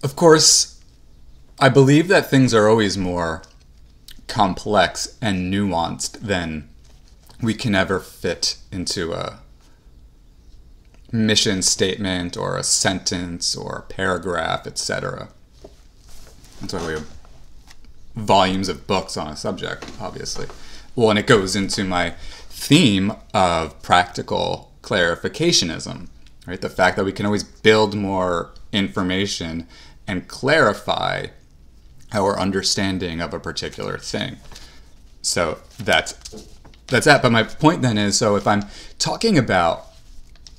Of course, I believe that things are always more complex and nuanced than we can ever fit into a mission statement or a sentence or a paragraph, etc. That's why we have volumes of books on a subject, obviously. Well, and it goes into my theme of practical clarificationism, right? The fact that we can always build more information and clarify our understanding of a particular thing. So that's that. But my point then is, so if I'm talking about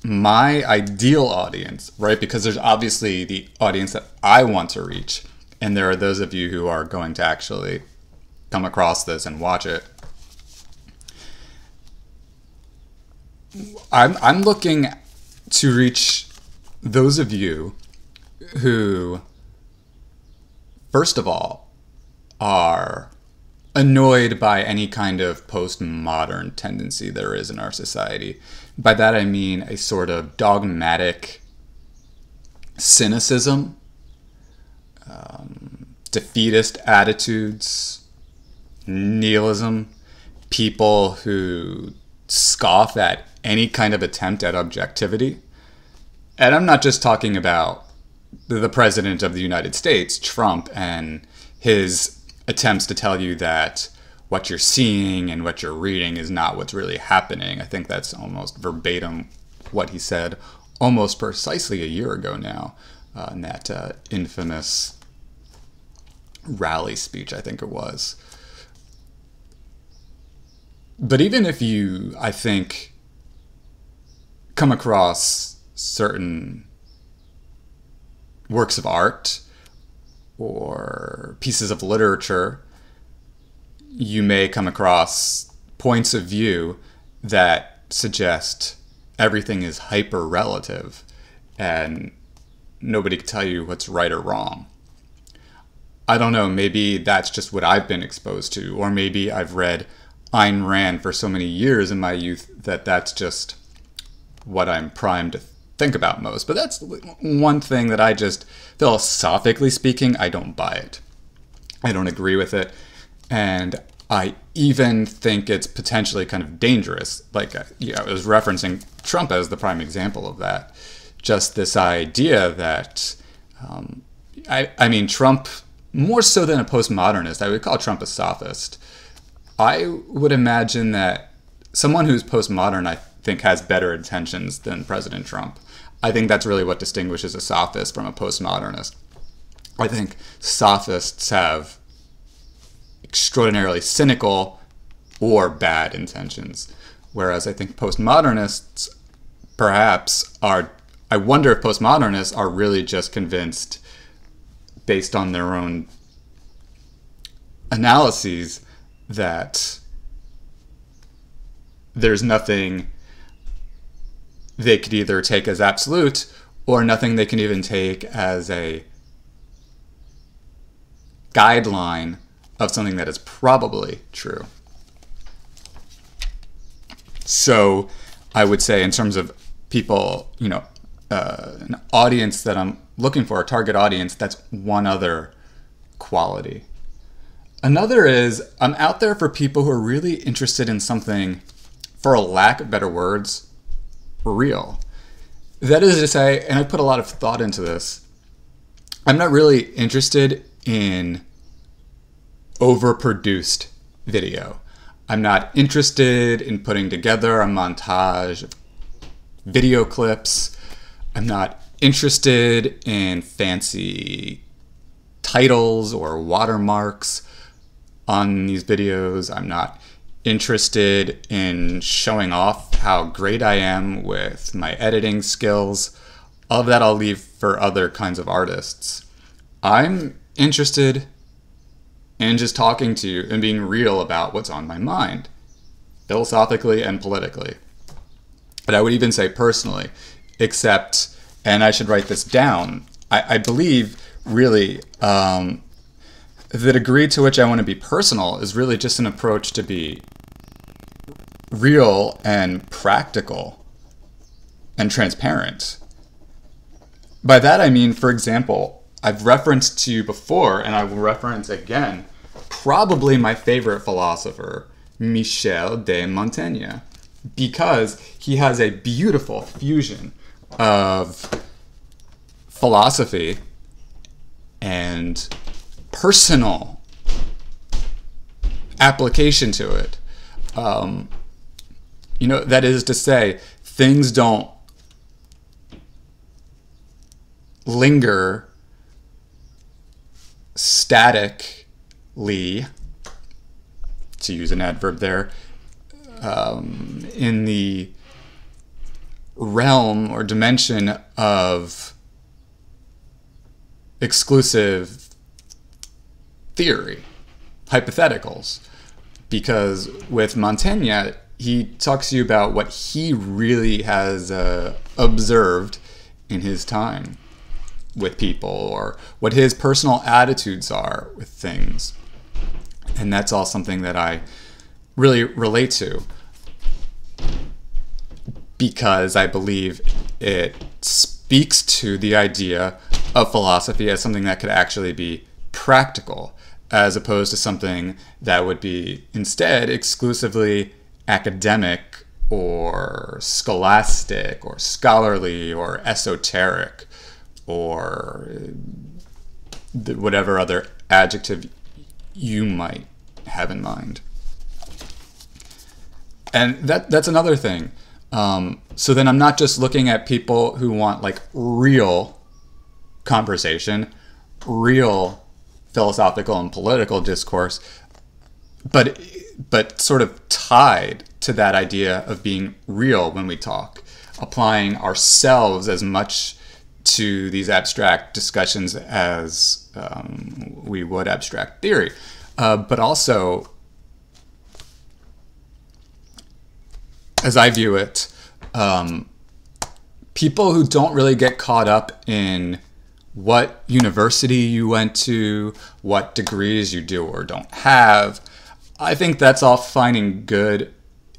my ideal audience, right? Because there's obviously the audience that I want to reach, and there are those of you who are going to actually come across this and watch it. I'm looking to reach those of you who, first of all, are annoyed by any kind of postmodern tendency there is in our society. By that I mean a sort of dogmatic cynicism, defeatist attitudes, nihilism, people who scoff at any kind of attempt at objectivity. And I'm not just talking about the President of the United States, Trump, and his attempts to tell you that what you're seeing and what you're reading is not what's really happening. I think that's almost verbatim what he said almost precisely a year ago now in that infamous rally speech, I think it was. But even if you, I think, come across certain works of art or pieces of literature, you may come across points of view that suggest everything is hyper-relative and nobody can tell you what's right or wrong. I don't know, maybe that's just what I've been exposed to, or maybe I've read Ayn Rand for so many years in my youth that that's just what I'm primed to think about most. But that's one thing that I just, philosophically speaking, I don't buy it. I don't agree with it. And I even think it's potentially kind of dangerous. Like, I was referencing Trump as the prime example of that. Just this idea that, I mean, Trump, more so than a postmodernist, I would call Trump a sophist. I would imagine that someone who's postmodern, I think, has better intentions than President Trump. I think that's really what distinguishes a sophist from a postmodernist. I think sophists have extraordinarily cynical or bad intentions, whereas I think postmodernists perhaps are, I wonder if postmodernists are really just convinced, based on their own analyses, that there's nothing they could either take as absolute or nothing they can even take as a guideline of something that is probably true. So I would say, in terms of people, you know, an audience that I'm looking for, a target audience, that's one other quality. Another is, I'm out there for people who are really interested in something, for a lack of better words, real. That is to say, and I put a lot of thought into this, I'm not really interested in overproduced video. I'm not interested in putting together a montage of video clips. I'm not interested in fancy titles or watermarks on these videos. I'm not interested in showing off how great I am with my editing skills. All of that I'll leave for other kinds of artists. I'm interested in just talking to you and being real about what's on my mind, philosophically and politically. But I would even say personally, except, and I should write this down, I believe really the degree to which I want to be personal is really just an approach to be real and practical and transparent. By that I mean, for example, I've referenced to you before, and I will reference again, probably my favorite philosopher, Michel de Montaigne, because he has a beautiful fusion of philosophy and personal application to it. That is to say, things don't linger statically, to use an adverb there, in the realm or dimension of exclusive theory, hypotheticals. Because with Montaigne, he talks to you about what he really has observed in his time with people, or what his personal attitudes are with things. And that's all something that I really relate to, because I believe it speaks to the idea of philosophy as something that could actually be practical, as opposed to something that would be instead exclusively academic or scholastic or scholarly or esoteric or whatever other adjective you might have in mind. And that's another thing. So then I'm not just looking at people who want like real conversation, real philosophical and political discourse, but sort of tied to that idea of being real when we talk, applying ourselves as much to these abstract discussions as we would abstract theory, but also, as I view it, people who don't really get caught up in what university you went to, what degrees you do or don't have. I think that's all fine and good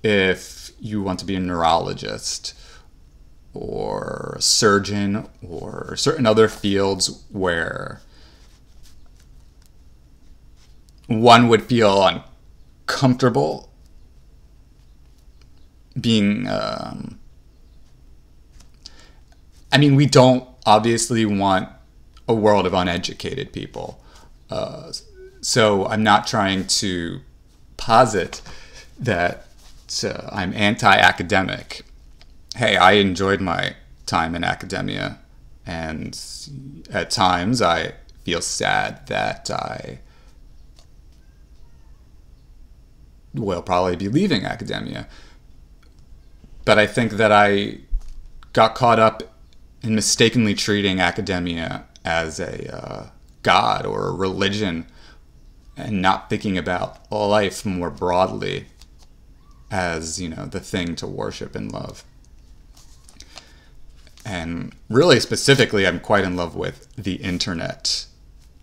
if you want to be a neurologist or a surgeon or certain other fields where one would feel uncomfortable being, we don't obviously want a world of uneducated people. So I'm not trying to posit that I'm anti-academic. Hey, I enjoyed my time in academia, and at times I feel sad that I will probably be leaving academia. But I think that I got caught up in mistakenly treating academia as a god or a religion, and not thinking about life more broadly as, the thing to worship and love. And really specifically, I'm quite in love with the internet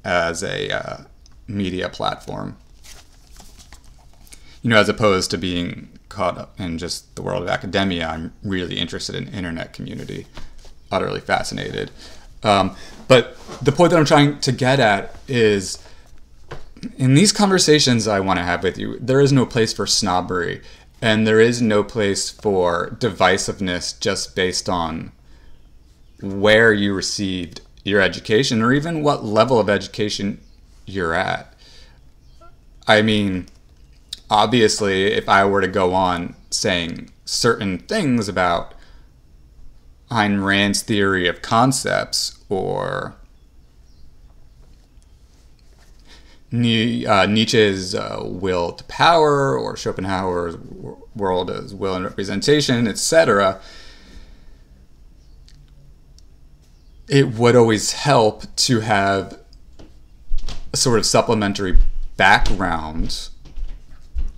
as a media platform. As opposed to being caught up in just the world of academia, I'm really interested in internet community, utterly fascinated. But the point that I'm trying to get at is, in these conversations I want to have with you, there is no place for snobbery, and there is no place for divisiveness just based on where you received your education or even what level of education you're at. Obviously, if I were to go on saying certain things about Ayn Rand's theory of concepts or Nietzsche's will to power or Schopenhauer's world as will and representation, etc., it would always help to have a sort of supplementary background.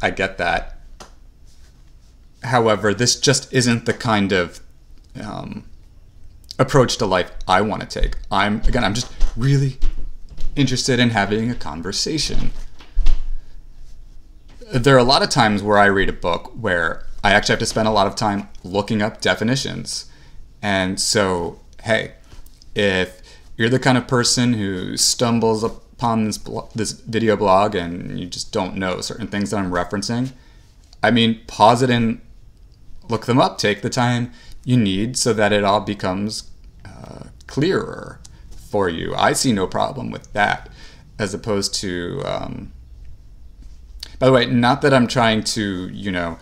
I get that. However, this just isn't the kind of approach to life I want to take. I'm just really interested in having a conversation. There are a lot of times where I read a book where I actually have to spend a lot of time looking up definitions. And so, hey, if you're the kind of person who stumbles upon this video blog and you just don't know certain things that I'm referencing, I mean, pause it and look them up. Take the time you need so that it all becomes clearer for you. I see no problem with that, as opposed to, by the way, not that I'm trying to, you know,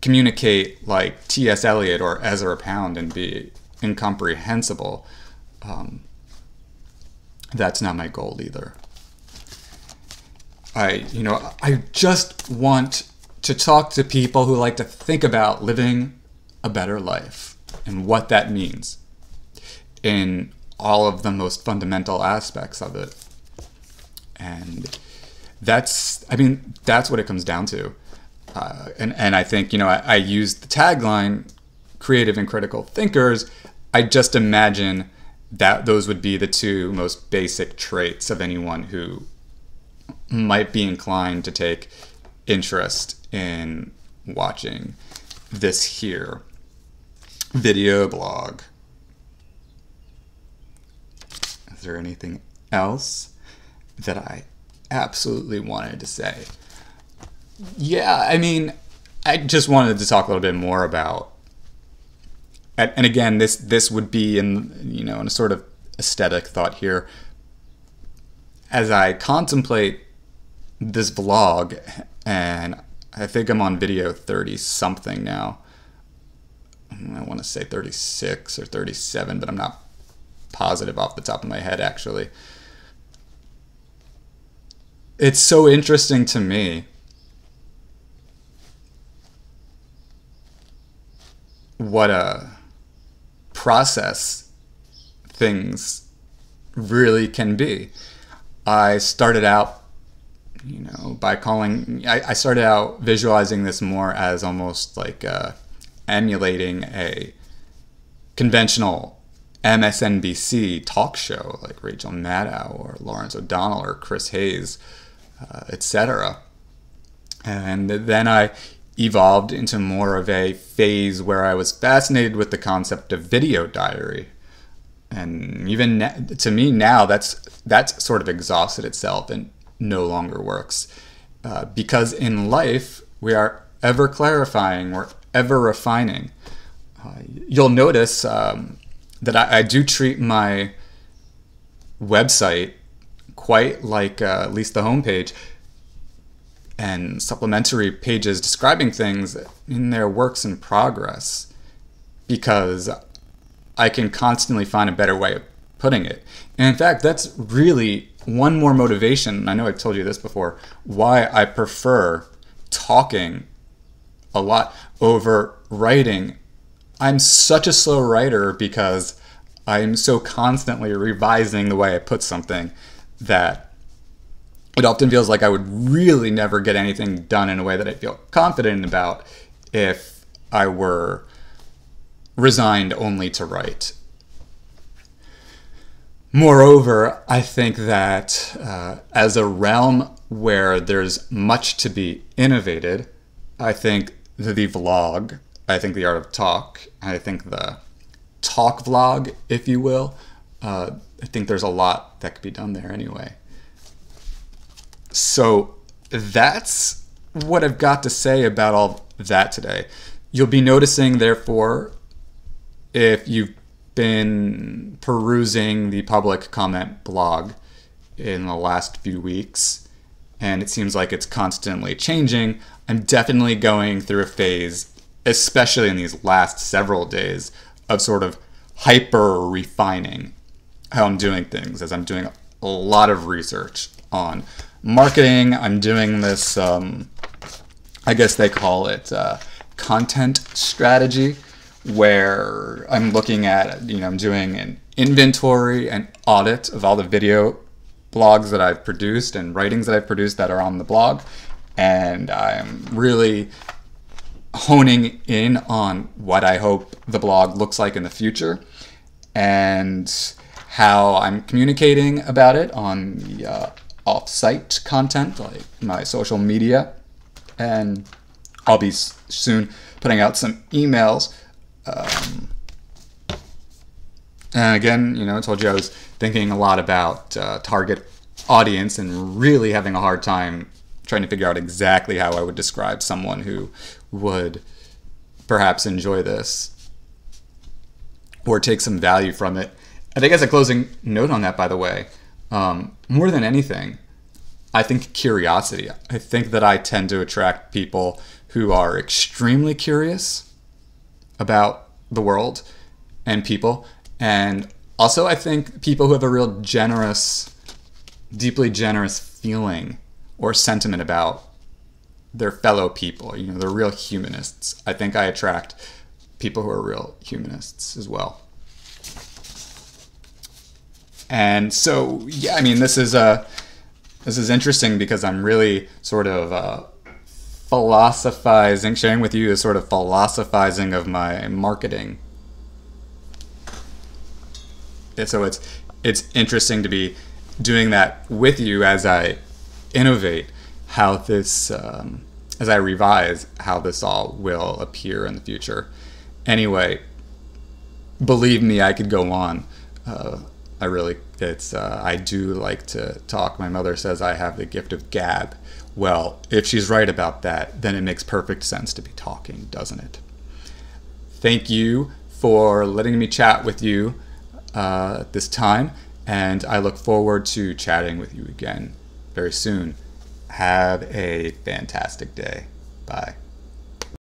communicate like T.S. Eliot or Ezra Pound and be incomprehensible. That's not my goal either. I just want to talk to people who like to think about living a better life and what that means in all of the most fundamental aspects of it. And that's what it comes down to. And I think, you know, I use the tagline, creative and critical thinkers. I just imagine that those would be the two most basic traits of anyone who might be inclined to take interest in watching this here video blog. Is there anything else that I absolutely wanted to say? Yeah, I mean, I just wanted to talk a little bit more about, and again, this would be in, you know, in a sort of aesthetic thought here. As I contemplate this vlog, and I think I'm on video 30 something now. I want to say 36 or 37, but I'm not positive off the top of my head, actually. It's so interesting to me what a process things really can be. I started out, you know, I started out visualizing this more as almost like emulating a conventional MSNBC talk show like Rachel Maddow or Lawrence O'Donnell or Chris Hayes, etc. And then I evolved into more of a phase where I was fascinated with the concept of video diary. And even to me now, that's sort of exhausted itself and no longer works. Because in life, we are ever clarifying, we're ever refining. You'll notice that I do treat my website quite like, at least the homepage, and supplementary pages describing things in their works in progress, because I can constantly find a better way of putting it. And in fact, that's really one more motivation, I know I've told you this before, why I prefer talking a lot over writing. I'm such a slow writer because I'm so constantly revising the way I put something that it often feels like I would really never get anything done in a way that I feel confident about if I were resigned only to write. Moreover, I think that as a realm where there's much to be innovated, I think the vlog, I think the art of talk, I think the talk vlog, if you will, I think there's a lot that could be done there anyway. So that's what I've got to say about all that today. You'll be noticing, therefore, if you've been perusing the public comment blog in the last few weeks, and it seems like it's constantly changing, I'm definitely going through a phase, especially in these last several days, of sort of hyper refining how I'm doing things, as I'm doing a lot of research on marketing. I'm doing this, I guess they call it content strategy, where I'm looking at, you know, I'm doing an inventory and audit of all the video blogs that I've produced and writings that I've produced that are on the blog. And I'm really honing in on what I hope the blog looks like in the future and how I'm communicating about it on the off-site content, like my social media. And I'll be soon putting out some emails. And again, you know, I told you I was thinking a lot about target audience and really having a hard time trying to figure out exactly how I would describe someone who would perhaps enjoy this or take some value from it. I think as a closing note on that, by the way, more than anything, I think curiosity. I think that I tend to attract people who are extremely curious about the world and people. And also I think people who have a real generous, deeply generous feeling or sentiment about their fellow people. You know, they're real humanists. I think I attract people who are real humanists as well. And so, yeah, I mean, this is interesting because I'm really sort of philosophizing, sharing with you a sort of philosophizing of my marketing. And so it's interesting to be doing that with you as I innovate how this, as I revise how this all will appear in the future. Anyway, believe me, I could go on. I do like to talk. My mother says I have the gift of gab. Well, if she's right about that, then it makes perfect sense to be talking, doesn't it? Thank you for letting me chat with you this time, and I look forward to chatting with you again very soon. Have a fantastic day. Bye.